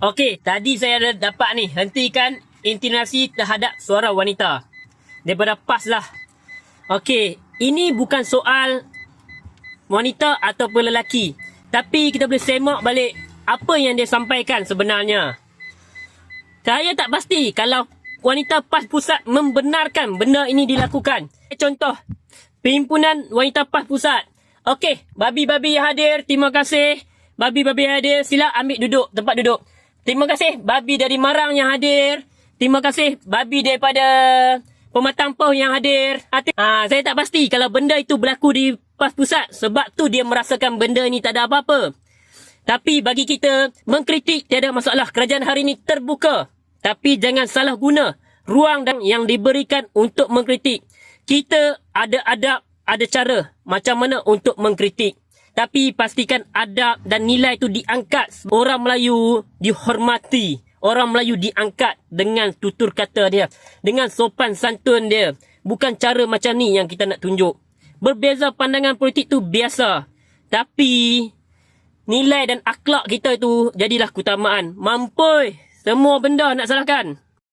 Okey, tadi saya ada dapat ni, hentikan intimidasi terhadap suara wanita. Daripada PAS lah. Okey, ini bukan soal wanita ataupun lelaki. Tapi kita boleh semak balik apa yang dia sampaikan sebenarnya. Saya tak pasti kalau wanita PAS Pusat membenarkan benda ini dilakukan. Contoh, Perhimpunan Wanita PAS Pusat. Okey, babi-babi yang hadir, terima kasih. Babi-babi yang hadir, sila ambil duduk, tempat duduk. Terima kasih babi dari Marang yang hadir. Terima kasih babi daripada Pematang Poh yang hadir. Saya tak pasti kalau benda itu berlaku di PAS Pusat. Sebab tu dia merasakan benda ni tak ada apa-apa. Tapi bagi kita, mengkritik tiada masalah. Kerajaan hari ini terbuka. Tapi jangan salah guna ruang yang diberikan untuk mengkritik. Kita ada adab, ada cara macam mana untuk mengkritik. Tapi pastikan adab dan nilai itu diangkat. Orang Melayu dihormati. Orang Melayu diangkat dengan tutur kata dia. Dengan sopan santun dia. Bukan cara macam ni yang kita nak tunjuk. Berbeza pandangan politik tu biasa. Tapi nilai dan akhlak kita itu jadilah keutamaan. Mampui. Semua benda nak salahkan.